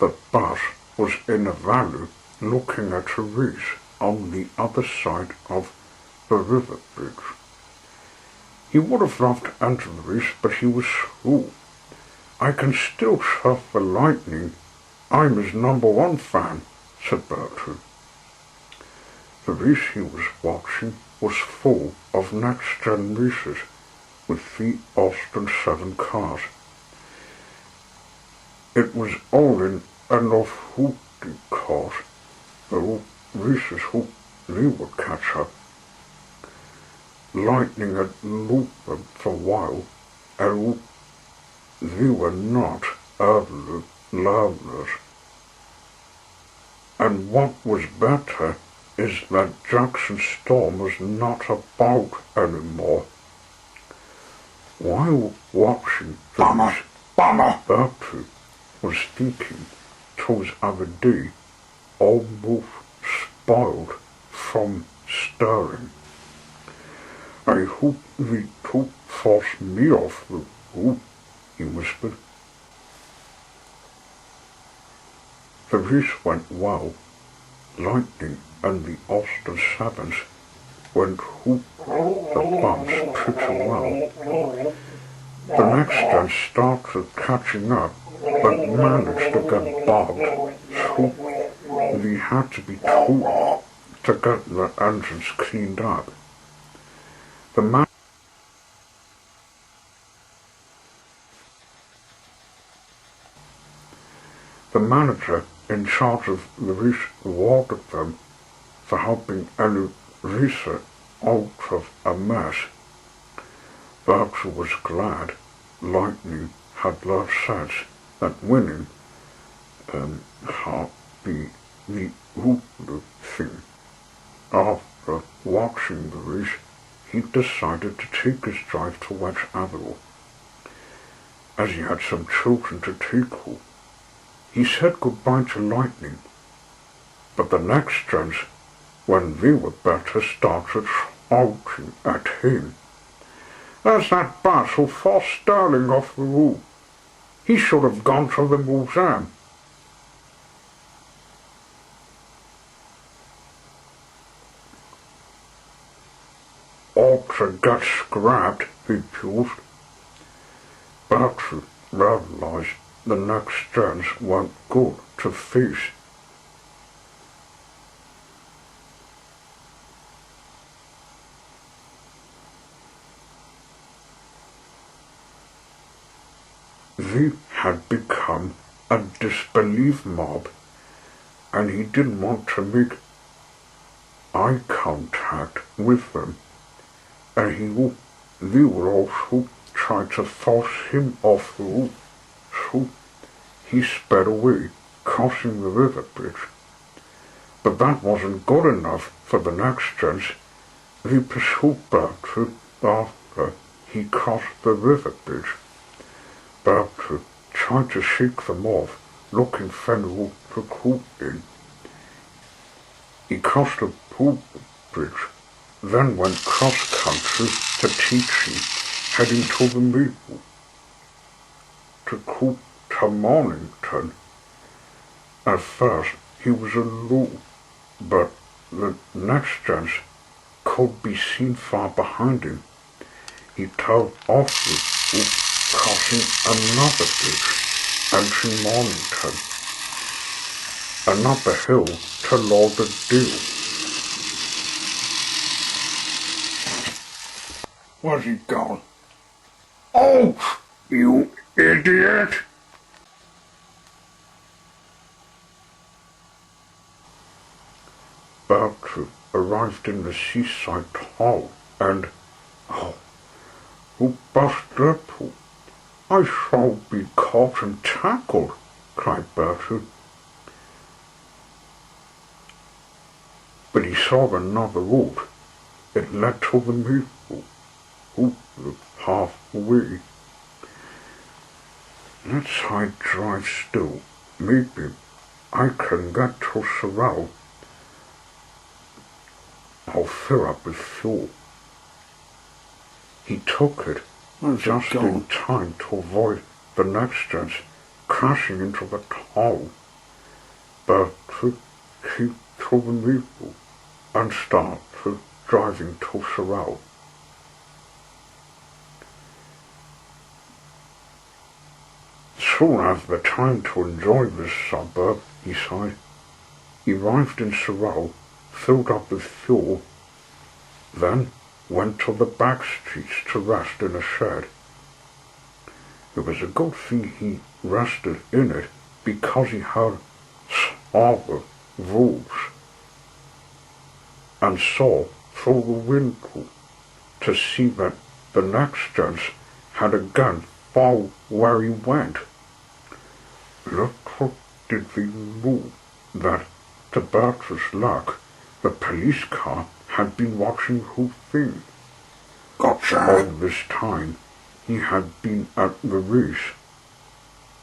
The bus was in a valley looking at a reef on the other side of the river bridge. He would have loved to enter the reef, but he was slow. I can still surf the lightning. I'm his #1 fan, said Bertram. The race he was watching was full of next-gen races with the Austin 7 cars. It was all in and off hoopty cars. The races hoped they would catch up. Lightning had looped them for a while, and they were not early learners. And what was better is that Jackson Storm was not about anymore. While watching the Bertie was thinking those other day almost spoiled from stirring. I hope they don't force me off the roof, he whispered. The race went well. Lightning and the Austin 7s went hoop the bumps pretty well. The next gen started catching up, but managed to get bogged, so they had to be told to get the engines cleaned up. The manager in charge of the race rewarded them for helping any racer out of a mess. Bertie was glad Lightning had learned sense that winning had been the only thing. After watching the race, he decided to take his drive to Wedge Avenue, as he had some children to take home. He said goodbye to Lightning, but the next gens, when they were better, started shouting at him. There's that bus who forced Sterling off the roof. He should have gone to the museum. Ought to get scrapped, he accused. Bertie realized the next gens weren't good to face. They had become a disbelief mob, and he didn't want to make eye contact with them, and they would also try to force him off the roof. So he sped away, crossing the river bridge. But that wasn't good enough for the next gens. They pursued Bertie after he crossed the river bridge. Bertie tried to shake them off, looking for to cool in. He crossed the pool bridge, then went cross-country to teaching, heading to the Maple, to Mornington. At first he was alone, but the next gens could be seen far behind him. He turned off the roof, crossing another bridge, entering Mornington, another hill to Lauderdale. Where's he gone? Oh, you idiot! Bertie arrived in the seaside hall and, who bust Dreadful? I shall be caught and tackled, cried Bertie. But he saw another road. It led to the Maple, who lived halfway. Let's hide drive still. Maybe I can get to Sorrel. I'll fill up with fuel. He took it just in time to avoid the next gens crashing into the town. but to keep to the vehicle and start driving to Sorrel. Soon as the time to enjoy this suburb, he sighed. He arrived in Sorrel, filled up with fuel, then went to the back streets to rest in a shed. It was a good thing he rested in it, because he heard other wolves and saw through the window to see that the next gents had again followed where he went. Little did they know that, to Bert's luck, the police car had been watching the whole thing. Gotcha. All this time he had been at the race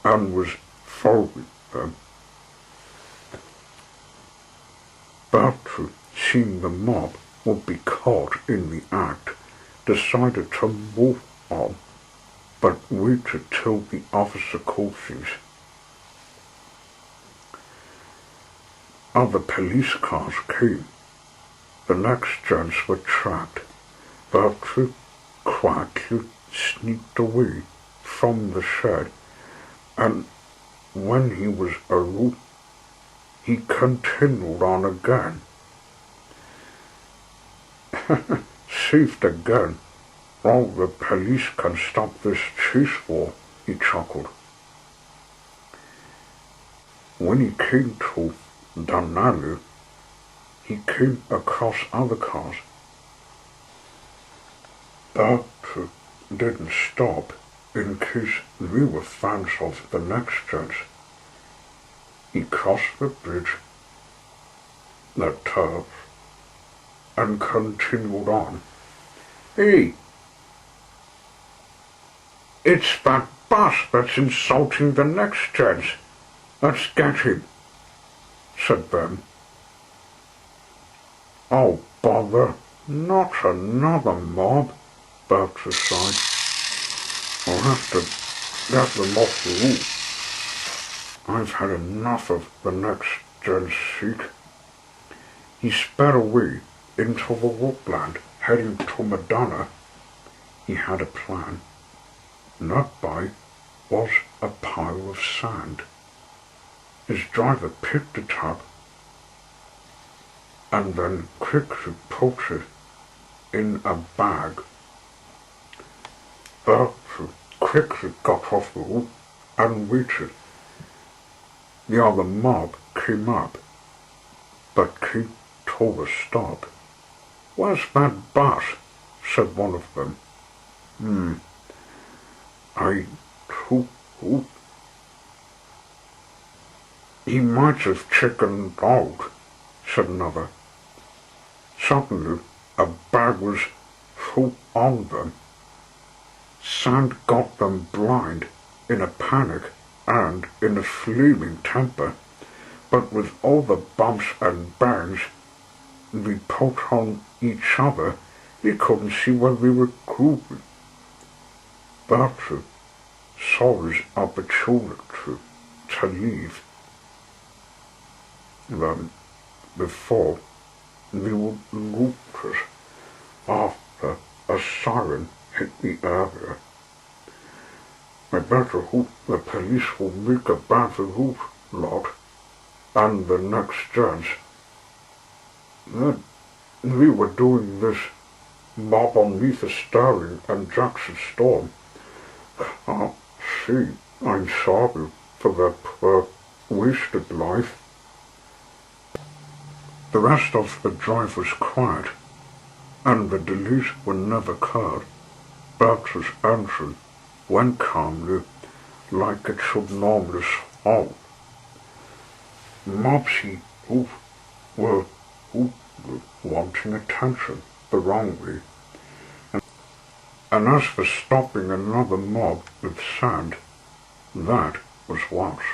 and was following them. Bertram, seeing the mob would be caught in the act, decided to move on, but waited till the officer called things. Other police cars came. The next gents were trapped. Bertram quietly sneaked away from the shed, and when he was alone, he continued on again. Saved again. All the police can stop this chase war, he chuckled. When he came to Dunalley, he came across other cars. But didn't stop in case they were fans of the next gents. He crossed the bridge, the turf, and continued on. Hey! It's that boss that's insulting the next gents. Let's get him, said Ben. Oh, bother, not another mob, Bertram sighed. I'll have to get them off the roof. I've had enough of the next gent's seat. He sped away into the woodland, heading to Madonna. He had a plan. Nearby was a pile of sand. His driver picked it up and then quickly put it in a bag. Bertram quickly got off the roof and waited. The other mob came up, but came to a stop. Where's that boss? Said one of them. He might have chickened out, said another. Suddenly, a bag was full on them. Sand got them blind in a panic and in a flaming temper, but with all the bumps and bangs they put on each other, they couldn't see where they were going. Bertram saw his opportunity to leave them before they would notice after a siren hit the area. I better hope the police will make a bad roof lot and the next chance. Then we were doing this mob on Letha Sterling and Jackson Storm. See, I'm sorry for their wasted life. The rest of the drive was quiet, and the delays were never occurred. Bertram's engine went calmly, like it should normally sound. Mopsy were wanting attention the wrong way. And as for stopping another mob with sand, that was worse.